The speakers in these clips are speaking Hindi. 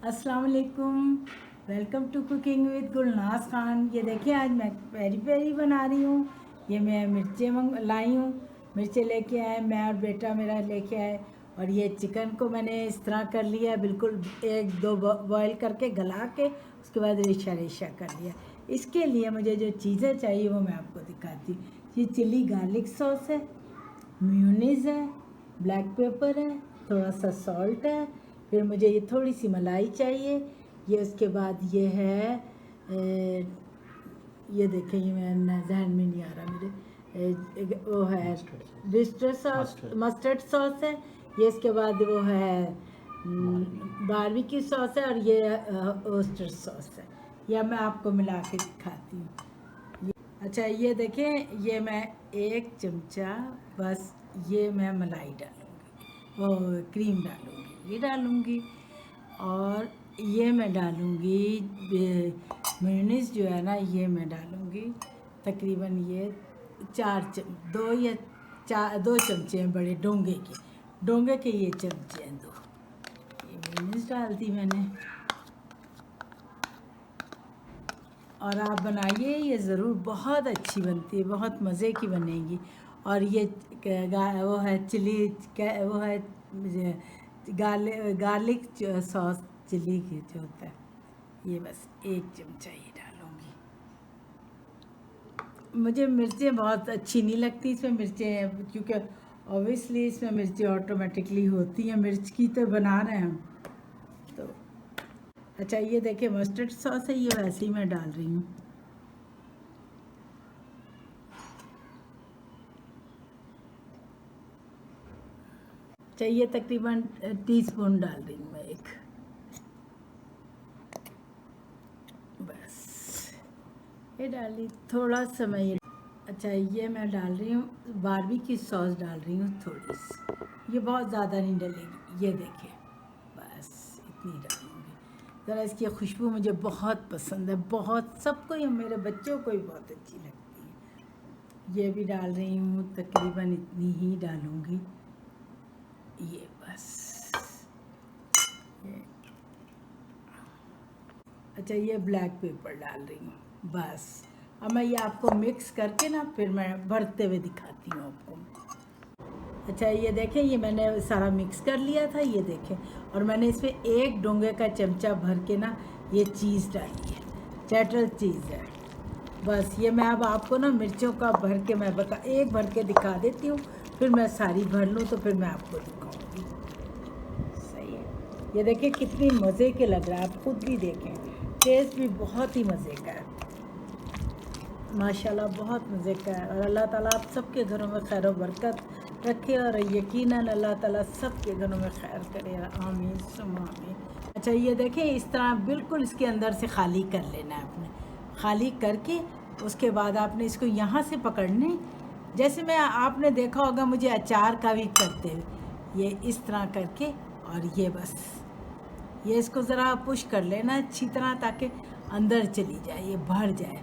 अस्सलाम वालेकुम। Welcome to cooking with Gulnaz Khan. ये देखिए आज मैं पेरी पेरी बना रही हूँ। ये मैं मिर्चें लाई हूँ, मिर्चें लेके आए, मैं और बेटा मेरा लेके आए। और ये चिकन को मैंने इस तरह कर लिया, बिल्कुल एक दो बॉयल करके गला के उसके बाद रेशा रेशा कर लिया। इसके लिए मुझे जो चीज़ें चाहिए वो मैं आपको दिखाती हूँ। ये चिली गार्लिक सॉस है, मेयोनीज़ है, ब्लैक पेपर है, थोड़ा सा सॉल्ट है, फिर मुझे ये थोड़ी सी मलाई चाहिए। ये उसके बाद ये है ये देखें, ये मैं जहन में नहीं आ रहा मेरे, वो है विस्टर सॉस, मस्टर्ड सॉस है। ये इसके बाद वो है बारबेक्यू सॉस है, और ये ओस्टर सॉस है। यह मैं आपको मिला के दिखाती हूँ। अच्छा ये देखें, ये मैं एक चमचा बस ये मैं मलाई डालूँगी, वो क्रीम डालूँगी, ये डालूँगी। और ये मैं डालूँगी मेयोनीज़ जो है ना, ये मैं डालूँगी तकरीबन ये दो चमचे हैं, बड़े डोंगे के ये चमचे हैं दो। ये मेयोनीज़ डाल दी मैंने। और आप बनाइए, ये ज़रूर बहुत अच्छी बनती है, बहुत मज़े की बनेगी। और ये वो है चिली, वो है गार्लिक सॉस चिली की जो होता है, ये बस एक चमचा ही डालूँगी। मुझे मिर्चें बहुत अच्छी नहीं लगती इसमें मिर्चें, क्योंकि ऑब्वियसली इसमें मिर्चें ऑटोमेटिकली होती हैं, मिर्च की तो बना रहे हैं हम तो। अच्छा ये देखिए मस्टर्ड सॉस है, ये वैसे ही मैं डाल रही हूँ। चाहिए तकरीबन टीस्पून डाल रही हूँ मैं एक, बस ये डाली थोड़ा सा मैं ये। अच्छा ये मैं डाल रही हूँ बारबेक्यू सॉस डाल रही हूँ थोड़ी सी, ये बहुत ज़्यादा नहीं डलेगी। ये देखिए बस इतनी डालूँगी। ज़रा इसकी खुशबू मुझे बहुत पसंद है, बहुत, सबको ही, मेरे बच्चों को भी बहुत अच्छी लगती है। ये भी डाल रही हूँ, तकरीबन इतनी ही डालूँगी, ये बस ये। अच्छा ये ब्लैक पेपर डाल रही हूँ बस। अब मैं ये आपको मिक्स करके ना फिर मैं भरते हुए दिखाती हूँ आपको। अच्छा ये देखें, ये मैंने सारा मिक्स कर लिया था, ये देखें। और मैंने इसमें एक डोंगे का चमचा भर के ना ये चीज़ डाली है, चैटर चीज़ है। बस ये मैं अब आपको ना मिर्चों का भर के मैं एक भर के दिखा देती हूँ, फिर मैं सारी भर लूँ तो फिर मैं आपको दिखाऊँगी। सही है। ये देखिए कितनी मज़े के लग रहा है, आप खुद भी देखें, टेस्ट भी बहुत ही मज़े का है, माशाल्लाह बहुत मज़े का है। और अल्लाह ताला आप सबके घरों में खैर और बरकत रखे, और यकीनन अल्लाह ताला सबके घरों में खैर करे, आमीन सुम्मा आमीन। अच्छा ये देखें, इस तरह बिल्कुल इसके अंदर से खाली कर लेना है आपने। खाली करके उसके बाद आपने इसको यहाँ से पकड़ने, जैसे मैं आपने देखा होगा मुझे अचार का भी करते हुए, ये इस तरह करके, और ये बस ये इसको ज़रा पुश कर लेना अच्छी तरह ताकि अंदर चली जाए, ये भर जाए।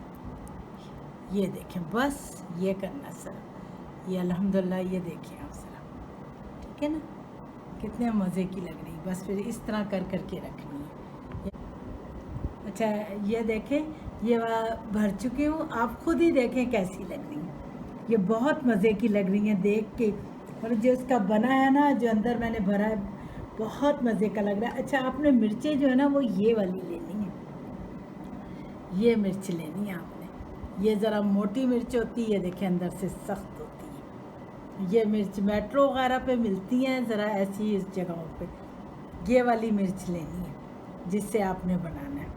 ये देखें बस ये करना सर, ये अल्हम्दुलिल्लाह, ये देखिए आप ज़रा, ठीक है ना, कितने मज़े की लग रही। बस फिर इस तरह कर करके रखनी है। अच्छा ये देखें, ये भर चुकी हूँ, आप खुद ही देखें कैसी लग रही हैं, ये बहुत मज़े की लग रही हैं देख के। और जो इसका बना है ना, जो अंदर मैंने भरा है, बहुत मज़े का लग रहा है। अच्छा आपने मिर्चें जो है ना वो ये वाली लेनी है, ये मिर्च लेनी है आपने, ये ज़रा मोटी मिर्च होती है, देखें अंदर से सख्त होती है। ये मिर्च मेट्रो वगैरह पे मिलती हैं ज़रा ऐसी इस जगहों पे, ये वाली मिर्च लेनी है जिससे आपने बनाना है।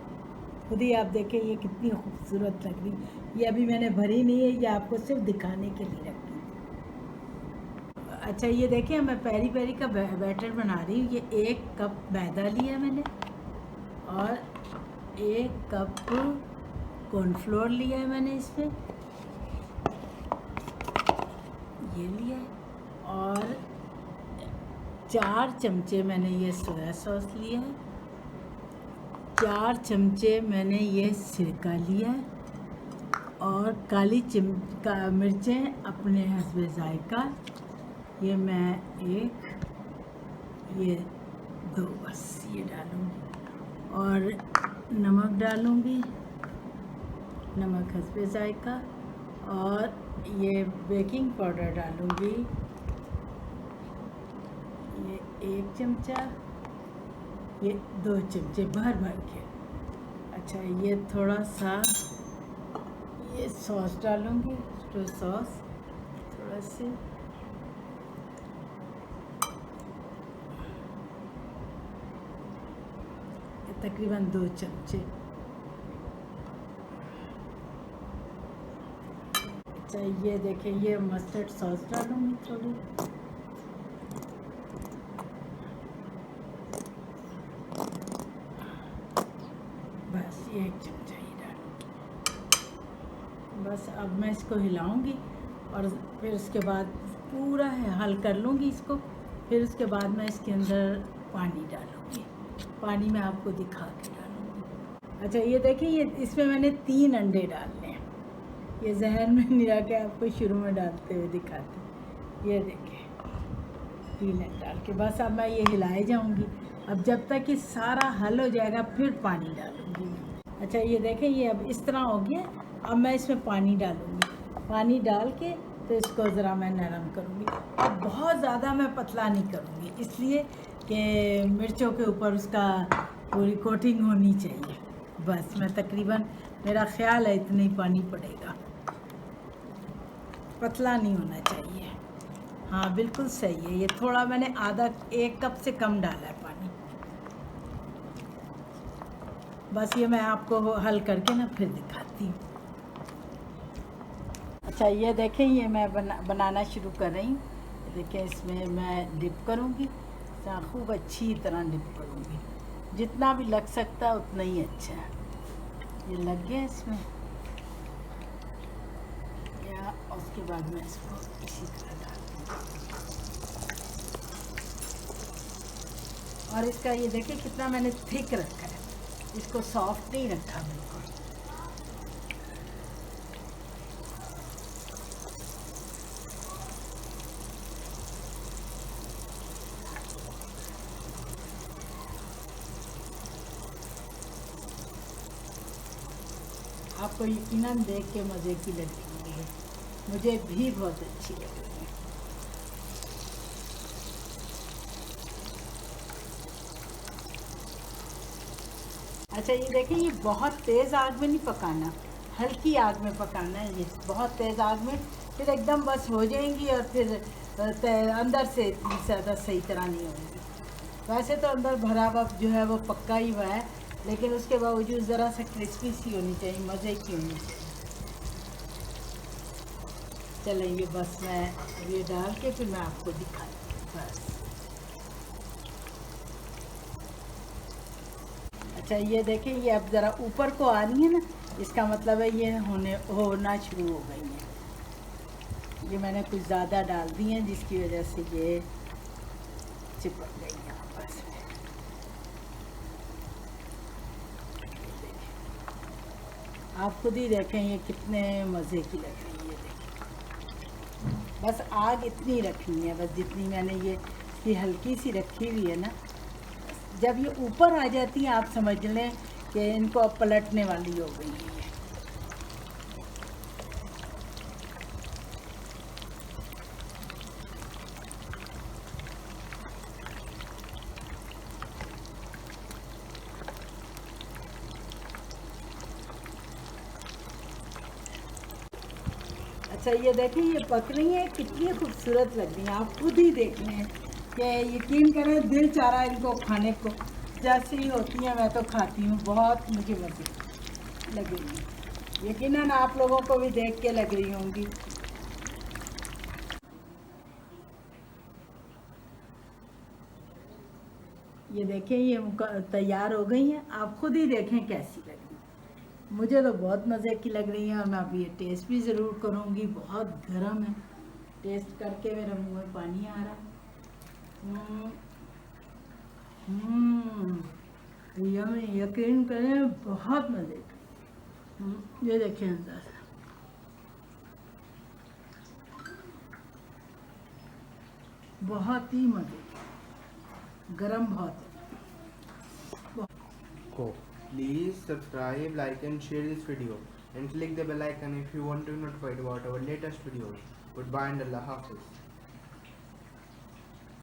खुद ही आप देखें ये कितनी खूबसूरत लग रही। ये अभी मैंने भरी नहीं है, ये आपको सिर्फ दिखाने के लिए रखी। अच्छा ये देखें, मैं पेरी पेरी का बैटर बना रही हूँ। ये 1 कप मैदा लिया मैंने, और 1 कप कॉर्नफ्लोर लिया है मैंने, इसमें ये लिया है। और 4 चमचे मैंने ये सोया सॉस लिया है, 4 चमचे मैंने ये सिरका लिया है, और काली मिर्चें अपने हस्बे जायका, ये मैं 1, ये 2, बस ये डालूँगी। और नमक डालूँगी, नमक हस्बे जायका, और ये बेकिंग पाउडर डालूँगी, ये 1 चमचा, ये 2 चमचे भर भर के। अच्छा, ये थोड़ा सा ये सॉस डालूँगी, टोमेटो सॉस थोड़ा सी, तकरीबन 2 चमचे। अच्छा, ये देखिए, ये मस्टर्ड सॉस डालूँगी थोड़ी, बस 1 चमचा ही डालूँगी। बस अब मैं इसको हिलाऊँगी और फिर उसके बाद पूरा हल कर लूँगी इसको। फिर उसके बाद मैं इसके अंदर पानी डालूँगी, पानी मैं आपको दिखा के डालूँगी। अच्छा, ये देखिए, ये इसमें मैंने 3 अंडे डालने हैं। ये जहन में नहीं रहा कि आपको शुरू में डालते हुए दिखाते। ये देखिए, 3 अंडे डाल के बस अब मैं ये हिलाए जाऊँगी। अब जब तक ये सारा हल हो जाएगा फिर पानी डालूँगी मैं। अच्छा, ये देखें, ये अब इस तरह हो गया। अब मैं इसमें पानी डालूँगी, पानी डाल के तो इसको ज़रा मैं नरम करूँगी। अब बहुत ज़्यादा मैं पतला नहीं करूँगी, इसलिए कि मिर्चों के ऊपर उसका पूरी कोटिंग होनी चाहिए। बस मैं तकरीबन, मेरा ख्याल है इतना ही पानी पड़ेगा, पतला नहीं होना चाहिए। हाँ, बिल्कुल सही है। ये थोड़ा मैंने आधा 1 कप से कम डाला है पानी। बस ये मैं आपको हल करके ना फिर दिखाती हूँ। अच्छा, ये देखें, ये मैं बनाना शुरू कर रही हूँ। देखें, इसमें मैं डिप करूँगी, खूब अच्छी तरह डिप करूँगी, जितना भी लग सकता है उतना ही अच्छा है। ये लग गया इसमें, या उसके बाद मैं इसको इसी तरह डालती हूँ। और इसका ये देखिए कितना मैंने थिक रखा है, इसको सॉफ्ट नहीं रखा बिल्कुल। आपको यकीनन देख के मज़े की लग रही है, मुझे भी बहुत अच्छी लग रही है। अच्छा, ये देखिए, ये बहुत तेज़ आग में नहीं पकाना, हल्की आग में पकाना है। ये बहुत तेज़ आग में फिर एकदम बस हो जाएंगी और फिर अंदर से इतनी ज़्यादा सही तरह नहीं होंगी। वैसे तो अंदर भरा हुआ जो है वो पक्का ही हुआ है, लेकिन उसके बावजूद ज़रा सा क्रिस्पी सी होनी चाहिए, मज़े की होनी चाहिए। चलेंगे, बस मैं ये डाल के फिर मैं आपको दिखाती हूँ बस। अच्छा, ये देखें, ये अब ज़रा ऊपर को आ रही है ना, इसका मतलब है ये होना शुरू हो गई है। ये मैंने कुछ ज़्यादा डाल दी हैं जिसकी वजह से ये चिपक गई हैं आपस में। आप खुद ही देखें ये कितने मज़े की लग रही है। देखें, बस आग इतनी रखनी है, बस जितनी मैंने ये हल्की सी रखी हुई है ना, जब ये ऊपर आ जाती हैं आप समझ लें कि इनको अब पलटने वाली हो गई है। अच्छा, ये देखिए, ये पक रही है, कितनी खूबसूरत लग रही हैं, आप खुद ही देख लें कि यकीन करें दिल चाह रहा है इनको खाने को। जैसी ही होती हैं मैं तो खाती हूँ, बहुत मुझे मज़े लग रही है। यकीनन आप लोगों को भी देख के लग रही होंगी। ये देखें, ये तैयार हो गई हैं, आप खुद ही देखें कैसी लग रही है। मुझे तो बहुत मज़े की लग रही है और मैं अभी ये टेस्ट भी ज़रूर करूँगी। बहुत गर्म है, टेस्ट करके मेरे मुंह में पानी आ रहा। यम्मी, यकीन करें बहुत मज़े की। ये देखिए अंदर से बहुत ही मज़े की, गरम बहुत है। को। Please subscribe, like and share this video and click the bell icon if you want to be notified about our latest videos. Goodbye and Allah Hafiz.